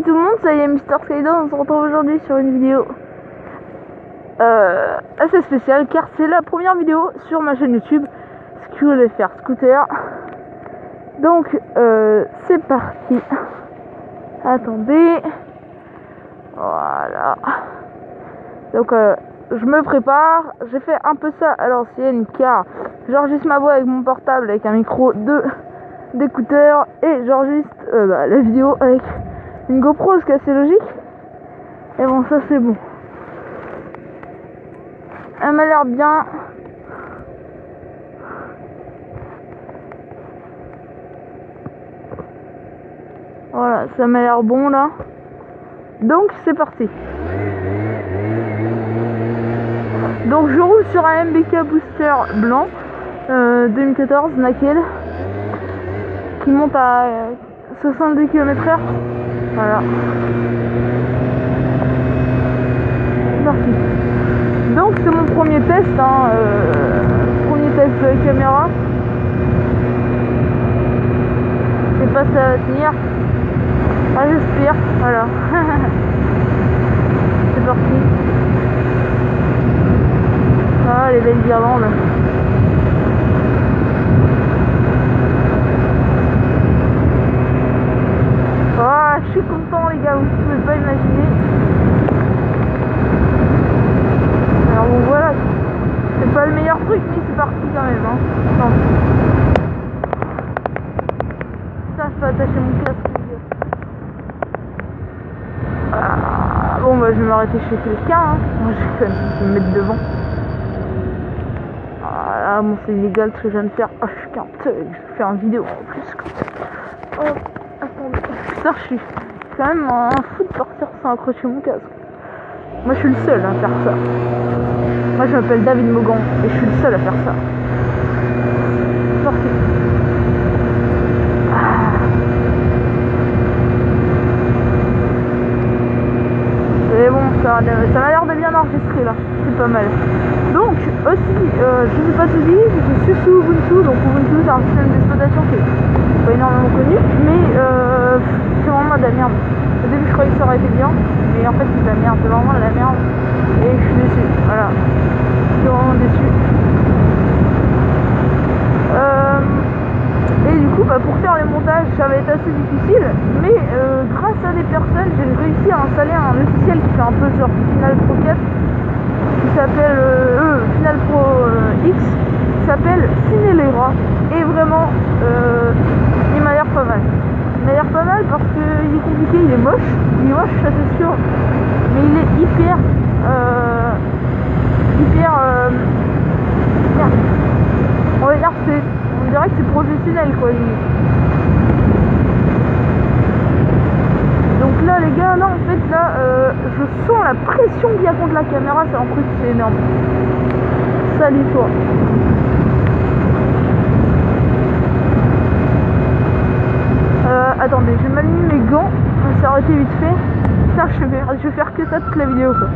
Hey tout le monde, ça y est, Mr. Skydo, on se retrouve aujourd'hui sur une vidéo assez spéciale car c'est la première vidéo sur ma chaîne YouTube SkullFR Scooter. Donc c'est parti. Attendez. Voilà. Donc je me prépare, j'ai fait un peu ça à l'ancienne car j'enregistre ma voix avec mon portable avec un micro d'écouteurs et j'enregistre la vidéo avec une GoPro, ce qui est assez logique. Et bon, ça c'est bon. Elle m'a l'air bien. Voilà, ça m'a l'air bon là. Donc c'est parti. Donc je roule sur un MBK Booster blanc 2014 Nakel qui monte à 70 km/h. Voilà. C'est parti. Donc c'est mon premier test, premier test de la caméra. Je sais pas si ça va tenir. Ah, j'espère. Voilà. C'est parti. Ah, les belles guirlandes. Ah, je suis content les gars, vous ne pouvez pas imaginer. Alors bon voilà, c'est pas le meilleur truc mais c'est parti quand même hein. Putain, je peux attacher mon casque. Bon bah je vais m'arrêter chez quelqu'un hein. Moi je vais me mettre devant. Ah bon c'est illégal ce que je viens de faire. Ah je suis qu'un teug, je fais une vidéo en plus. Oh, attendez. Putain je suis quand même un fou de partir sans accrocher mon casque. Moi je suis le seul à faire ça. Moi je m'appelle David Mogan et je suis le seul à faire ça. C'est parti. Et bon, ça m'a l'air de bien enregistrer là, c'est pas mal. Donc aussi, je sais pas si je suis sous Ubuntu, donc Ubuntu c'est un système d'exploitation qui est pas énormément connu, mais c'est vraiment de la merde. Au début je croyais que ça aurait été bien, mais en fait c'est de la merde, c'est vraiment de la merde. Et je suis déçu, voilà. Je suis vraiment déçu. Et du coup pour faire les montages ça va être assez difficile, mais grâce à des personnes j'ai réussi à installer un logiciel qui fait un peu genre Final Pro 4 qui s'appelle Final Pro X, qui s'appelle Cinelera, et vraiment il m'a l'air pas mal. Il m'a l'air pas mal parce qu'il est compliqué, il est moche, ça c'est sûr, mais il est hyper on va dire on dirait que c'est professionnel quoi. Donc là les gars, là en fait là je sens la pression qu'il y a contre la caméra, c'est un truc, c'est énorme. Salut toi. Attendez, je vais m'aligner mes gants, on va s'arrêter vite fait. Putain je vais faire que ça toute la vidéo quoi.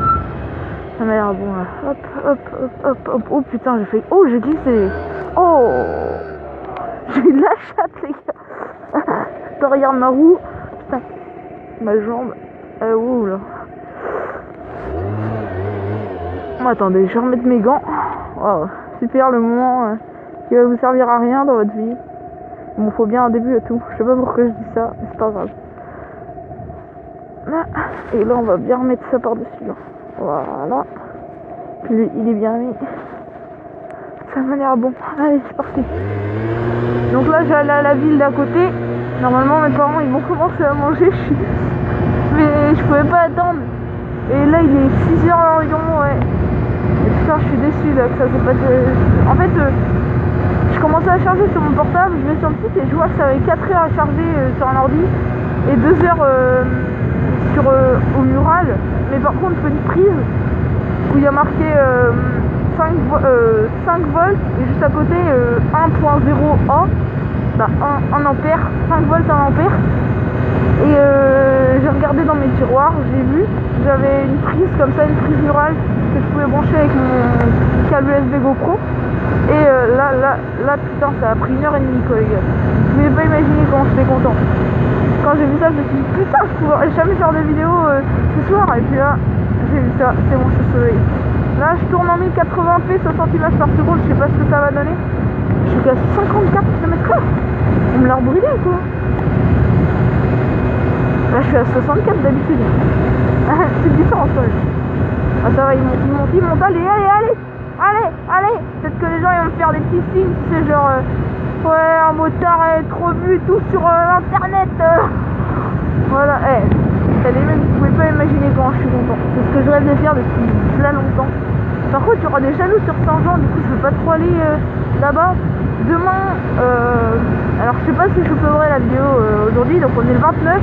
Ça m'a l'air bon là. Hop. Oh putain j'ai fait. Oh j'ai glissé. Oh j'ai eu de la chatte les gars. Attends, regarde ma roue. Putain. Ma jambe. Ouh là. Oh, attendez, je vais remettre mes gants. Wow. Super le moment qui va vous servir à rien dans votre vie. Bon, faut bien un début à tout. Je sais pas pourquoi je dis ça, mais c'est pas grave. Et là on va bien remettre ça par-dessus là. Voilà. Puis il est bien mis. Ça m'a l'air bon. Allez, c'est parti. Donc là, j'allais à la ville d'à côté. Normalement, mes parents, ils vont commencer à manger. Mais je pouvais pas attendre. Et là, il est 6h l'environ, ouais. Et putain, je suis déçue là que ça s'est passé. En fait, je commençais à charger sur mon portable. Je vais sur le site et je vois que ça avait 4 heures à charger sur un ordi. Et 2 heures au mural. Mais par contre, une prise où il y a marqué 5 volts et juste à côté 1.0 A, 1 ampère, 5 volts 1 ampère. Et j'ai regardé dans mes tiroirs, j'ai vu, j'avais une prise comme ça, une prise murale que je pouvais brancher avec mon câble USB GoPro. Et là putain ça a pris 1h30 quoi les gars. Je n'avais pas imaginé comment j'étais content. Quand j'ai vu ça, je me suis dit putain, je pourrais jamais faire de vidéo ce soir. Et puis là, j'ai vu ça, c'est bon, je suis sauvé. Là, je tourne en 1080p, 60 images par seconde, je sais pas ce que ça va donner. Je suis à 54 km/h. On me l'a rebrûlé quoi. Là, je suis à 64 d'habitude. C'est différent quand même. Ah, ça va, il monte. Allez. Peut-être que les gens ils vont me faire des petits signes, tu sais, genre, ouais, un motard est trop vu tout sur internet. Voilà, les mecs, vous pouvez pas imaginer quand je suis content. C'est ce que je rêve de faire depuis là longtemps. Par contre, il y aura des jaloux sur Saint-Jean, du coup, je veux pas trop aller là-bas. Demain, alors je sais pas si je ferai la vidéo aujourd'hui, donc on est le 29.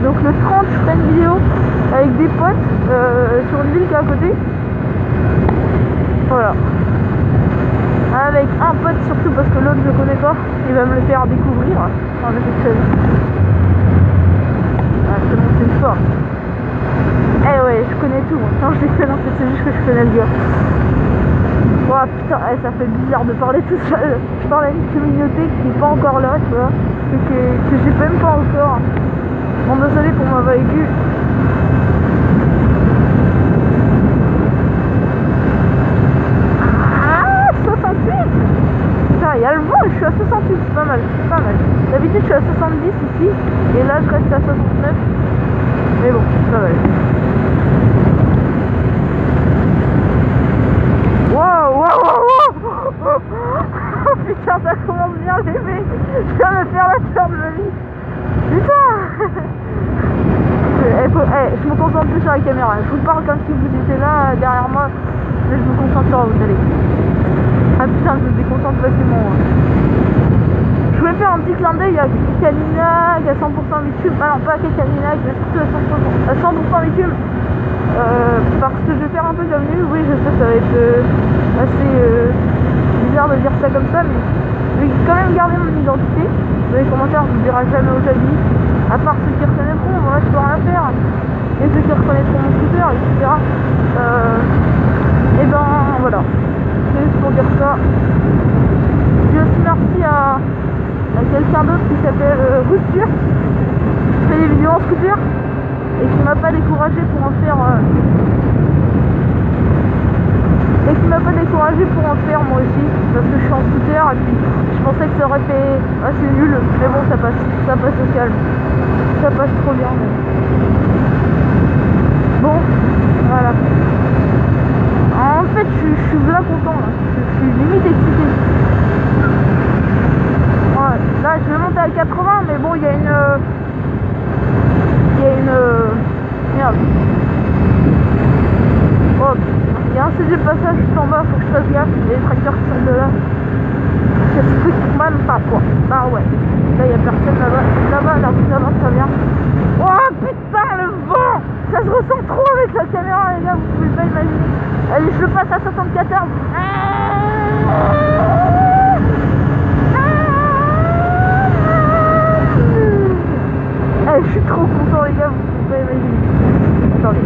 Donc le 30, je ferai une vidéo avec des potes sur une ville qui est à côté. Voilà. Avec un pote surtout parce que l'autre je le connais pas. Il va me le faire découvrir. Enfin, quelque chose. Ah, c'est une histoire. Eh ouais, je connais tout. Non, je déconne, en fait, c'est juste que je connais le gars. Oh putain, ça fait bizarre de parler tout seul. Je parle à une communauté qui n'est pas encore là, tu vois. Que j'ai même pas encore. Bon, désolé pour ma véhicule. Ah, 68. Putain, il y a le vent, je suis à 68, c'est pas mal. D'habitude, je suis à 70 ici. Et là, je reste à 69. Mais bon, ça va. Wow. Oh putain, ça commence bien, les mecs. Je viens de faire la peur de ma vie. Putain. Je me concentre plus sur la caméra. Je vous parle comme si vous étiez là derrière moi. Mais je me concentre sur vous, allez. Ah putain, je me déconcentre facilement. Je voulais faire un petit clin d'œil à Kekanina, à 100% bitume. Ah non, pas à Kekanina, mais surtout à 100% bitume. Parce que je vais faire un peu comme lui. Oui, je sais, ça va être assez bizarre de dire ça comme ça, mais je vais quand même garder mon identité. Dans les commentaires, je ne dirai jamais où j'habite. À part ceux qui reconnaîtront, moi je peux rien faire. Et ceux qui reconnaîtront mon scooter, etc. Et ben voilà. C'est juste pour dire ça. Je dis aussi merci à quelqu'un d'autre qui s'appelle Rupture, qui fait des vidéos en scooter et qui m'a pas découragé pour en faire moi aussi, parce que je suis en scooter et puis je pensais que ça aurait fait assez nul, mais bon, ça passe au calme, ça passe trop bien. Bon, voilà. En fait, je suis là content là, je suis limite excité. Ouais, là je vais monter à 80, mais bon, il y a une merde. Oh, il y a un CG passage juste en bas, faut que je fasse gaffe, il y a des tracteurs qui sortent de là. C'est strictement pas quoi. Ah ouais. Là il y a personne là-bas, ça vient. Oh putain, le vent! Ça se ressent trop avec la caméra, les gars, vous pouvez pas imaginer. Allez, je le passe à 74. Je suis trop content, les gars, vous pouvez pas imaginer. Attendez,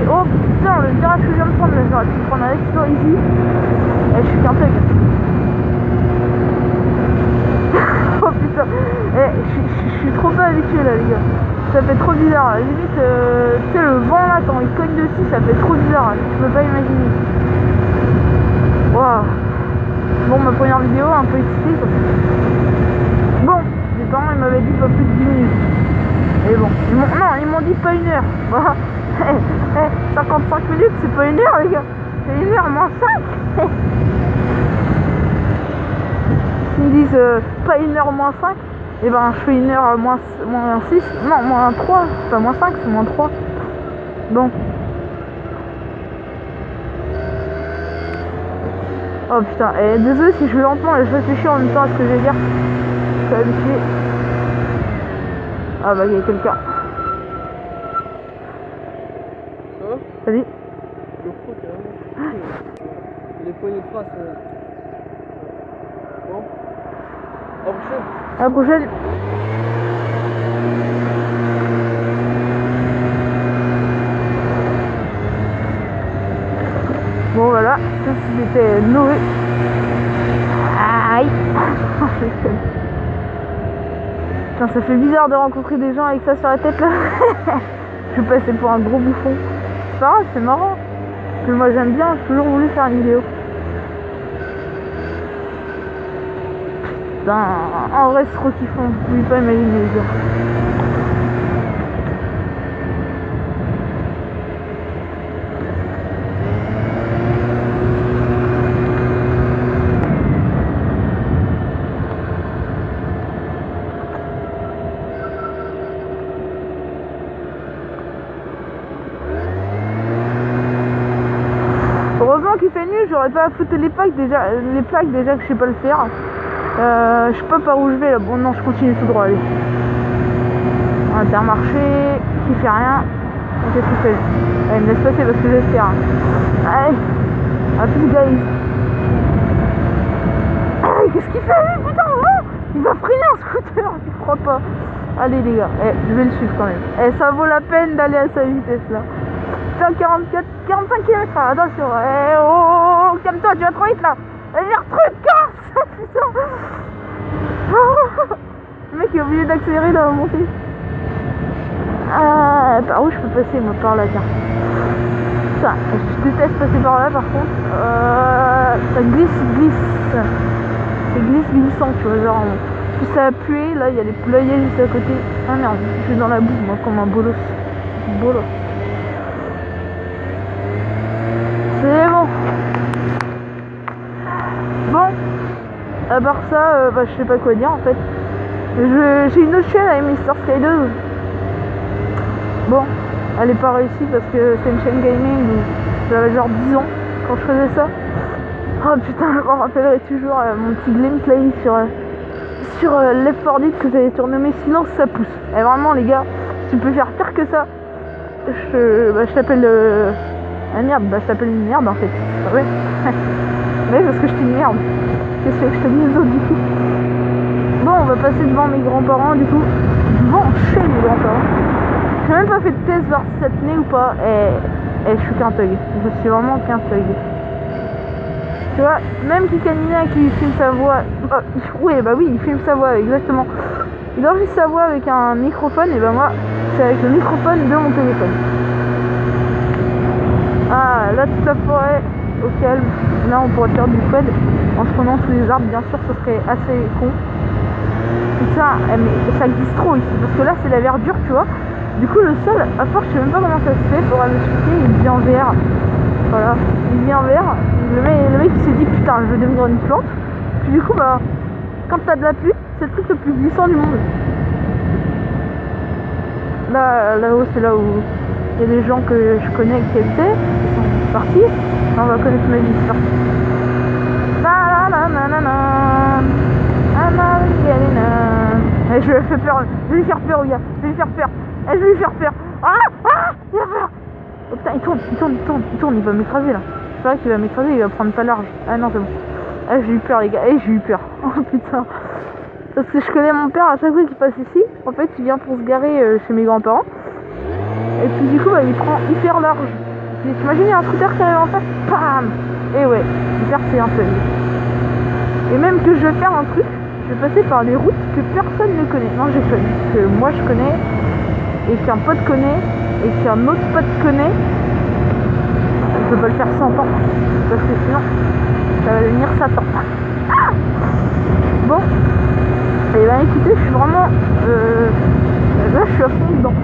oh putain, le virage que je viens de prendre, là, j'aurais pu prendre un accident ici. Je suis qu'un thug. Oh putain, je suis trop pas habitué là, les gars. Ça fait trop bizarre. À la limite, tu sais, le vent là, quand il cogne dessus, ça fait trop bizarre. Je peux pas imaginer. Waouh. Bon, ma première vidéo, un peu excitée, quoi. Bon, mes parents, ils m'avaient dit pas plus de 10 minutes. Et bon, ils m'ont dit pas une heure. Voilà. 55 minutes, c'est pas une heure, les gars. C'est une heure moins 5. Ils me disent pas une heure moins 5. Et ben je fais une heure moins 6. Non, moins 3. C'est pas moins 5, c'est moins 3. Bon. Oh putain, désolé si je vais lentement, je réfléchis en même temps à ce que je vais dire. Je suis habitué. Ah bah il y a quelqu'un. Salut. Les poignées de face. Bon. À la prochaine. À la prochaine. Bon voilà, ça c'était Noé. Aïe. Putain, ça fait bizarre de rencontrer des gens avec ça sur la tête là. Je vais passer pour un gros bouffon. C'est pas grave, c'est marrant. Parce que moi j'aime bien, j'ai toujours voulu faire une vidéo. Putain, en vrai c'est trop kiffant, vous pouvez pas imaginer les gars. Heureusement qu'il fait nuit, j'aurais pas à foutre les plaques déjà que je sais pas le faire. Je sais pas par où je vais là. Bon non, je continue tout droit, allez. Intermarché, qui fait rien. Qu'est-ce qu'il fait? Allez, me laisse passer parce que j'espère. Allez, à plus guys. Allez, qu'est-ce qu'il fait? Putain, oh, il va freiner un scooter, je crois pas. Allez les gars, je vais le suivre quand même. Ça vaut la peine d'aller à sa vitesse là. Putain, 45 km, attention. Oh, calme-toi, tu vas trop vite là. Vas-y, retruc, casse. Putain. Oh. Le mec est obligé d'accélérer dans la montée. Par où je peux passer moi? Par là, tiens. Putain, je déteste passer par là par contre. Ça glisse. C'est glissant, tu vois, genre. Plus ça a pué, là il y a les poulaillers juste à côté. Ah merde, je suis dans la boue moi comme un bolos. C'est bon. Bon, à part ça, je sais pas quoi dire en fait. J'ai une autre chaîne avec Mr Sky 2. Bon, elle est pas réussie parce que c'est une chaîne gaming où j'avais genre 10 ans quand je faisais ça. Oh putain, je me rappellerai toujours mon petit gameplay sur Left 4 Dead que j'avais surnommé Silence ça pousse. Et vraiment les gars, si tu peux faire pire que ça, je t'appelle ah merde, je t'appelle une merde en fait. Ah ouais. Mais parce que je suis une merde. Qu'est-ce que je te dis les autres du coup? Bon, on va passer devant mes grands-parents du coup. Devant chez mes grands-parents. J'ai même pas fait de test voir si ça tenait ou pas. Et je suis qu'un thug. Je suis vraiment qu'un thug. Tu vois, même Kikanina qui filme sa voix. Oui, bah oui, il filme sa voix, exactement. Il enregistre sa voix avec un microphone, et bah moi, c'est avec le microphone de mon téléphone. Ah, là, toute la forêt, au calme. Là, on pourrait faire du quad en se prenant sous les arbres, bien sûr, ce serait assez con. Putain, mais ça glisse trop ici, parce que là, c'est la verdure, tu vois. Du coup, le sol, à force, je sais même pas comment ça se fait, faudra m'expliquer, il devient vert. Voilà, il devient vert. Le mec il s'est dit putain, je vais devenir une plante. Puis du coup, bah, quand t'as de la pluie, c'est le truc le plus glissant du monde. Là-haut, c'est là où il y a des gens que je connais qui habitaient, qui sont partis. On va connaître ma vie, c'est parti. Et je vais lui faire peur, je vais lui faire peur, gars. Je vais lui faire peur. Je vais lui faire peur. Il a peur. Oh putain, il tourne, il va m'écraser là. C'est vrai qu'il va m'écraser, il va prendre pas large. Ah non, c'est bon. J'ai eu peur les gars, j'ai eu peur. Oh putain. Parce que je connais mon père, à chaque fois qu'il passe ici, en fait il vient pour se garer chez mes grands-parents. Et puis du coup bah, il prend hyper large. Puis t'imagines, il y a un scooter qui arrive en face, bam. Et ouais, hyper c'est un peu. Et même que je vais faire un truc, je vais passer par des routes que personne ne connaît. Non, j'ai fait, que moi je connais, et qu'un pote connaît, et qu'un autre pote connaît. Je peux pas le faire sans temps, parce que sinon ça va devenir Satan. Bon, et ben écoutez, je suis vraiment là je suis à fond dedans.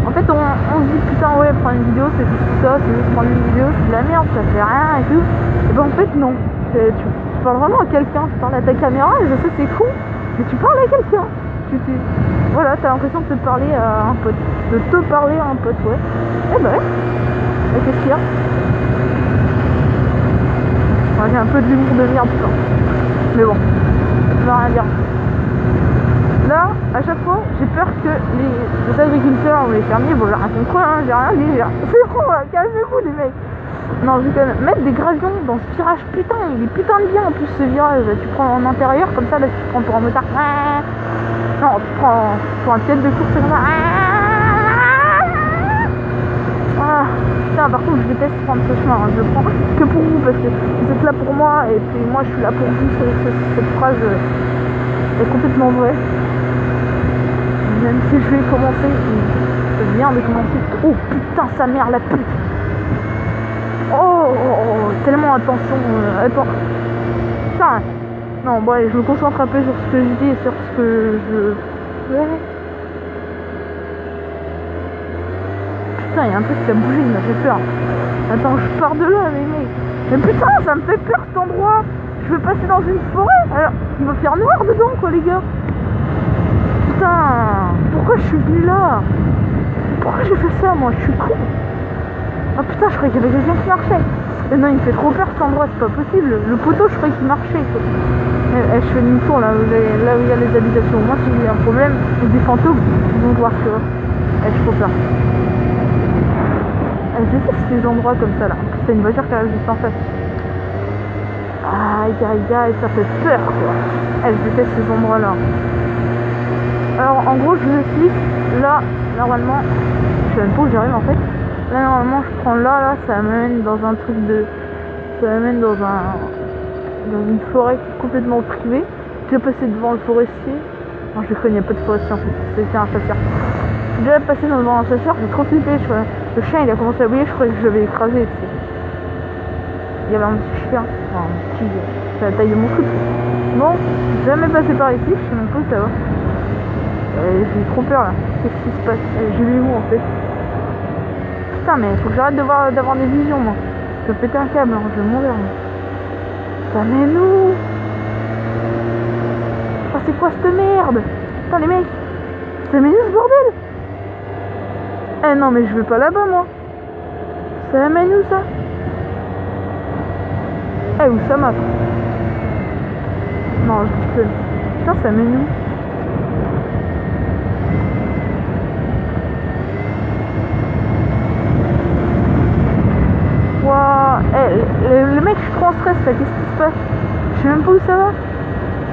En fait on se dit putain ouais, prendre une vidéo c'est juste ça, c'est juste prendre une vidéo, c'est de la merde, ça fait rien et tout. Et ben en fait non, tu parles vraiment à quelqu'un, tu parles à ta caméra, et je sais c'est con, mais tu parles à quelqu'un. Voilà, t'as l'impression de te parler à un pote, de te parler à un pote, ouais. Et ben ouais. Et qu'est-ce qu'il y a? J'ai un peu de l'humour de merde, putain. Mais bon, ça va rien dire. Là, à chaque fois, j'ai peur que les agriculteurs ou les fermiers, bon, j'ai rien compris, hein, j'ai rien dit. C'est bon, calmez-vous les mecs. Non, je vais mettre des gravions dans ce virage, putain, il est putain de bien en plus ce virage. Tu prends en intérieur, comme ça, là, tu prends pour un motard. Non, tu prends pour un pied de course comme ça. Putain, par contre je déteste prendre ce chemin, hein. Je le prends que pour vous parce que vous êtes là pour moi et puis moi je suis là pour vous. Cette phrase est complètement vraie. Même si je vais commencer, je viens de commencer. Oh putain, sa mère la pute. Oh, tellement attention. Attends. Putain. Non, bon, allez, je me concentre un peu sur ce que je dis et sur ce que je fais. Putain, il y a un truc qui a bougé, il m'a fait peur. Attends, je pars de là, mais mec. Mais putain, ça me fait peur cet endroit. Je veux passer dans une forêt. Alors, il va faire noir dedans, quoi, les gars. Putain, pourquoi je suis venu là? Pourquoi j'ai fait ça, moi? Je suis con. Ah putain, je croyais qu'il y avait quelqu'un qui marchait. Et non, il me fait trop peur cet endroit, c'est pas possible. Le poteau, je croyais qu'il marchait. Je fais demi-tour là où il y a les habitations. Moi, s'il y a un problème, il y a des fantômes qui vont voir, tu vois. J'ai trop peur. Je déteste ces endroits comme ça là. C'est une voiture qui arrive juste en face. Aïe aïe aïe, ça fait peur quoi. Je déteste ces endroits là. Alors en gros, je vous explique. Là, normalement, je sais même pas où j'arrive en fait. Là, normalement, je prends là, ça m'amène dans un truc de. Ça m'amène dans une forêt complètement privée. J'ai passé devant le forestier. Non, je crois qu'il n'y a pas de forestier en fait. C'était un chasseur. J'ai déjà passé devant un chasseur, j'ai trop flippé. Le chien il a commencé à bouiller, je croyais que je l'avais écrasé. Il y avait un petit chien. Enfin, un petit. C'est la taille de mon coude. Bon, j'ai jamais passé par ici, je sais même pas où ça va. J'ai trop peur là. Qu'est-ce qui se passe? Je vais où en fait? Putain, mais faut que j'arrête d'avoir des visions moi. Je vais péter un câble, hein. Je vais mourir. Ça mène où? Oh, c'est quoi cette merde? Putain, les mecs, ça mène où ce bordel? Eh non, mais je vais pas là-bas moi. Ça mène où ça? Où ça m'a? Non, je dis putain, ça mène où? Wouah, le mec, je suis trop en stress là, qu'est-ce qui se passe? Je sais même pas où ça va.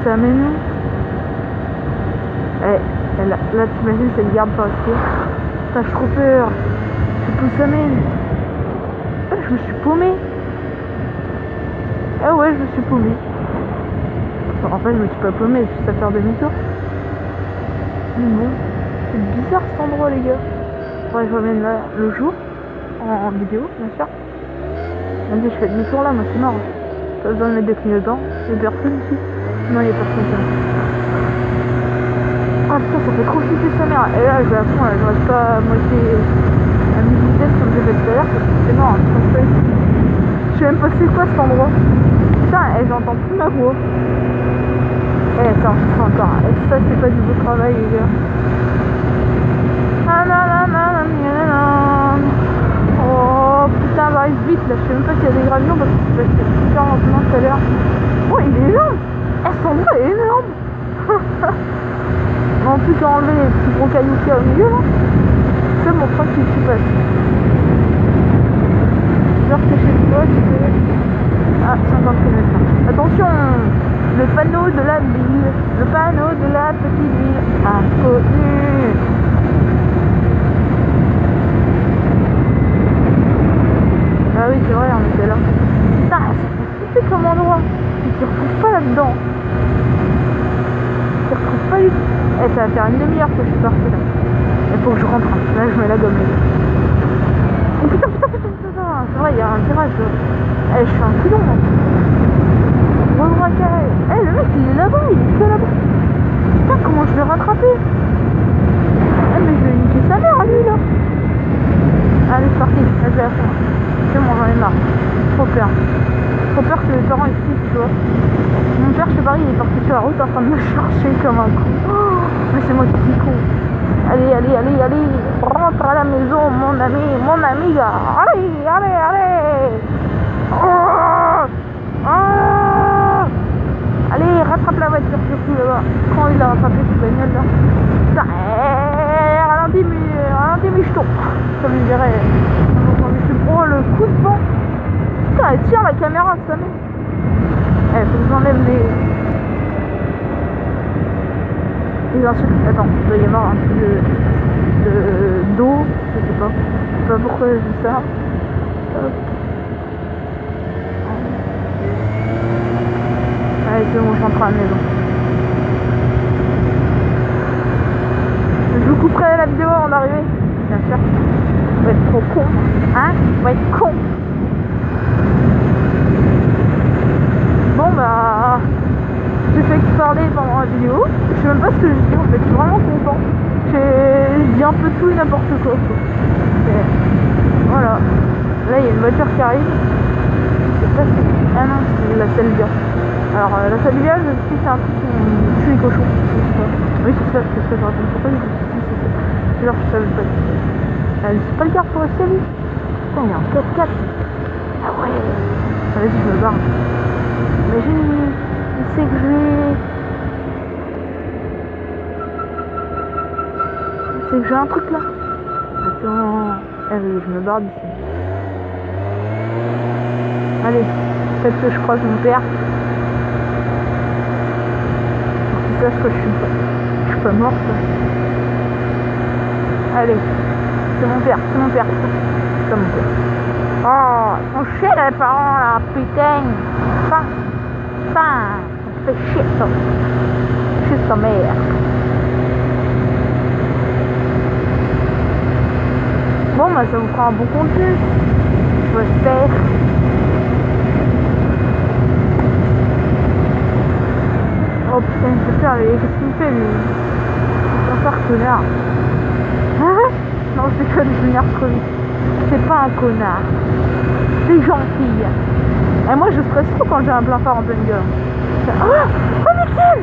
Ça mène où? Là t'imagines, c'est une garde forestière. Putain, j'ai trop peur. Je sais pas où ça mène. Je me suis paumé. Ah ouais, je me suis paumé. En fait, je me suis pas paumé, j'ai juste à faire demi-tour. Mais bon, c'est bizarre cet endroit, les gars. Faudrait que je revienne là le jour, en vidéo, bien sûr. Même si je fais demi-tour là, moi c'est mort. Pas besoin de mettre des clignotants. Il y a personne ici. Non, il y a personne ici. Ah putain, ça fait trop flipper sa mère. Et là, je vais à fond, là, je reste pas à moitié à mi-vitesse comme j'ai fait tout à l'heure, parce que c'est mort, je sais même pas c'est quoi cet endroit. Putain, j'entends plus ma voix. Ça enregistre encore. Et ça, c'est pas du beau travail, les gars. Oh putain, va arrive vite là. Je sais même pas s'il y a des gravillons parce que c'est passé super lentement tout à l'heure. Oh, il est énorme. Cet endroit est énorme. En plus, j'ai enlevé les petits gros cailloux qu'il y a au milieu là. C'est mon train qui s'y passe. J'espère que chez toi, tu fais. Ah, 50 km. Attention, le panneau de la ville, le panneau de la petite ville, inconnue. Ah oui, c'est vrai, on était là. Putain, c'est comme endroit. Tu te retrouves pas là-dedans. Tu te retrouves pas du tout. Ça va faire une demi-heure que je suis partie là. Il faut que je rentre. Là, je mets la gomme. Oh putain. C'est vrai, il y a un virage. Je suis un coulon, moi. Le mec, il est là-bas, il est que là-bas. Putain, comment je vais rattraper? Mais je vais niquer sa mère, lui, là. Allez, c'est parti. Là, je vais à fond. C'est bon, j'en ai marre. Trop peur. Trop peur que les parents expliquent, tu vois. Mon père, je sais pas, il est parti sur la route en train de me chercher comme un con. Oh, mais c'est moi qui suis con. Allez. Rentre à la maison, mon ami, gars. Allez. Oh. Allez, rattrape la voiture surtout là-bas. Quand il a rattrapé cette bagnole là. Putain, ralentis, mais je tombe. Ça lui dirait. Oh, le coup de vent. Putain, elle tire la caméra, ça met. Faut que j'enlève les insultes. Attends, il doit y avoir un peu d'eau, je sais pas pourquoi je dis ça. Hop. Allez, c'est bon, je rentre à la maison. arrive. C'est pas si... Ah non, c'est la salvia. Alors la salvia, je sais que c'est un truc qui tue les cochons. Oui, c'est ça, je raconte. Pourquoi je dis c'est genre je savais pas. C'est pas le garde forestier lui. Putain, il est en 4x4. Ah ouais. Vas-y, je me barre. Imagine, il sait que je vais... C'est que j'ai un truc là. Attends. Ah oui, je me barre d'ici. Allez, peut-être que je croise mon père. Pour qu'il sache que je suis pas morte. Allez, c'est mon père, c'est mon père. C'est mon père. Oh, on chie les parents là, putain. Enfin, on fait chier ça. Chier sa mère. Bon, bah ça vous fera un bon contenu. J'espère. Oh putain, il peut faire les... Qu'est-ce qu'il me fait lui? Il va faire connard. Non, c'est que je venir crever. C'est pas un connard. C'est gentil. Et moi je stresse trop quand j'ai un plein phare en pleine gueule. Oh nickel.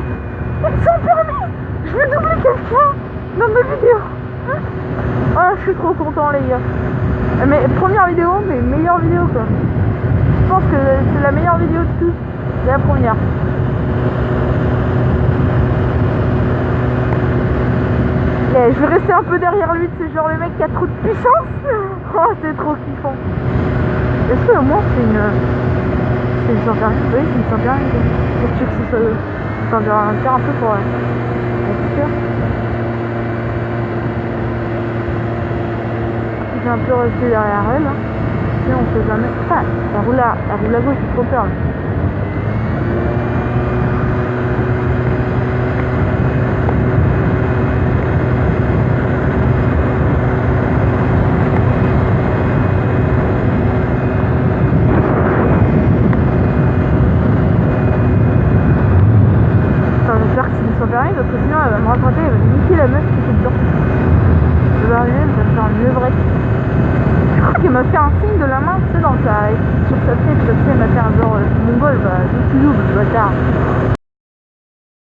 Sans permis. Je vais doubler quelqu'un dans mes vidéos. Oh, je suis trop content les gars. Mais première vidéo, mais meilleure vidéo quoi. Je pense que c'est la meilleure vidéo de tous. C'est la première. Et je vais rester un peu derrière lui, c'est genre le mec qui a trop de puissance. Oh, c'est trop kiffant. Est-ce que au moins c'est une Saint-Perrin? Oui, c'est une Saint-Perrin. Est-ce que c'est ça? Ça va faire un peu pour être sûr. J'ai un peu resté derrière elle. Hein. Sinon on peut jamais. Ah, elle roule à gauche, j'ai trop peur. Là. J'espère que c'est une Saint-Perrin parce que sinon elle va me rattraper, elle va me niquer la meuf qui était dedans. Je vais arriver, elle va me faire une levrette. Je crois qu'elle m'a fait un signe de la main, tu sais, sur sa tête, elle m'a fait un genre mongol, bah, tu le bâtard.